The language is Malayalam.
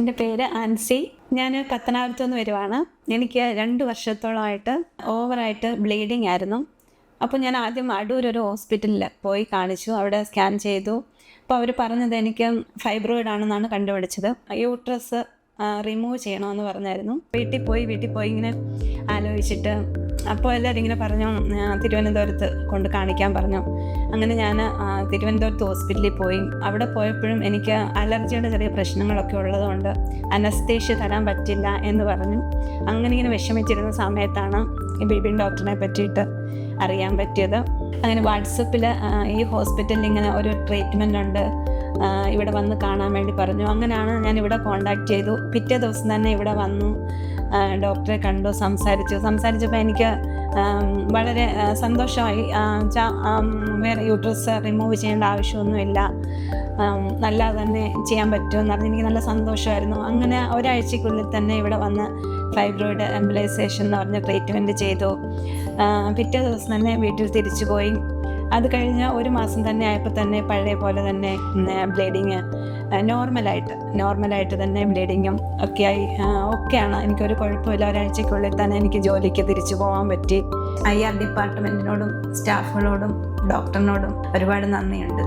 എൻ്റെ പേര് ആൻസി. ഞാൻ പത്തനാപുരത്തു നിന്ന് വരുവാണ്. എനിക്ക് 2 വർഷത്തോളമായിട്ട് ഓവറായിട്ട് ബ്ലീഡിങ് ആയിരുന്നു. അപ്പോൾ ഞാൻ ആദ്യം അടൂരൊരു ഹോസ്പിറ്റലിൽ പോയി കാണിച്ചു. അവിടെ സ്കാൻ ചെയ്തു. അപ്പോൾ അവർ പറഞ്ഞത് എനിക്ക് ഫൈബ്രോയിഡ് ആണെന്നാണ് കണ്ടുപിടിച്ചത്. യൂട്രസ് റിമൂവ് ചെയ്യണമെന്ന് പറഞ്ഞായിരുന്നു. വീട്ടിൽ പോയി ഇങ്ങനെ ആലോചിച്ചിട്ട് അപ്പോൾ എല്ലാവരും ഇങ്ങനെ പറഞ്ഞു തിരുവനന്തപുരത്ത് കൊണ്ട് കാണിക്കാൻ പറഞ്ഞു. അങ്ങനെ ഞാൻ തിരുവനന്തപുരത്ത് ഹോസ്പിറ്റലിൽ പോയി. അവിടെ പോയപ്പോഴും എനിക്ക് അലർജിയുടെ ചെറിയ പ്രശ്നങ്ങളൊക്കെ ഉള്ളതുകൊണ്ട് അനസ്തേഷ്യ തരാൻ പറ്റില്ല എന്ന് പറഞ്ഞു. അങ്ങനെ ഇങ്ങനെ വിഷമിച്ചിരുന്ന സമയത്താണ് ഈ ബേബി ഡോക്ടറിനെ പറ്റിയിട്ട് അറിയാൻ പറ്റിയത്. അങ്ങനെ വാട്സപ്പിൽ ഈ ഹോസ്പിറ്റലിൽ ഇങ്ങനെ ഒരു ട്രീറ്റ്മെൻ്റ് ഉണ്ട്, ഇവിടെ വന്ന് കാണാൻ വേണ്ടി പറഞ്ഞു. അങ്ങനെയാണ് ഞാൻ ഇവിടെ കോണ്ടാക്ട് ചെയ്തു. പിറ്റേ ദിവസം തന്നെ ഇവിടെ വന്നു, ഡോക്ടറെ കണ്ടു, സംസാരിച്ചപ്പോൾ എനിക്ക് വളരെ സന്തോഷമായി. വേറെ യൂട്രസ് റിമൂവ് ചെയ്യേണ്ട ആവശ്യമൊന്നുമില്ല, നല്ലത് തന്നെ ചെയ്യാൻ പറ്റുമെന്ന് പറഞ്ഞ് എനിക്ക് നല്ല സന്തോഷമായിരുന്നു. അങ്ങനെ ഒരാഴ്ചക്കുള്ളിൽ തന്നെ ഇവിടെ വന്ന് ഫൈബ്രോയിഡ് എംബലൈസേഷൻ എന്ന് പറഞ്ഞ ട്രീറ്റ്മെൻറ്റ് ചെയ്തു. പിറ്റേ ദിവസം തന്നെ വീട്ടിൽ തിരിച്ചു പോയി. അത് കഴിഞ്ഞ് 1 മാസം തന്നെ ആയപ്പോൾ തന്നെ പഴയ പോലെ തന്നെ ബ്ലീഡിങ് നോർമലായിട്ട് തന്നെ ബ്ലീഡിങ്ങും ഒക്കെയാണ്. എനിക്കൊരു കുഴപ്പമില്ല. ഒരാഴ്ചക്കുള്ളിൽ തന്നെ എനിക്ക് ജോലിക്ക് തിരിച്ചു പോകാൻ പറ്റി. IR ഡിപ്പാർട്ട്മെൻറ്റിനോടും സ്റ്റാഫുകളോടും ഡോക്ടറിനോടും ഒരുപാട് നന്ദിയുണ്ട്.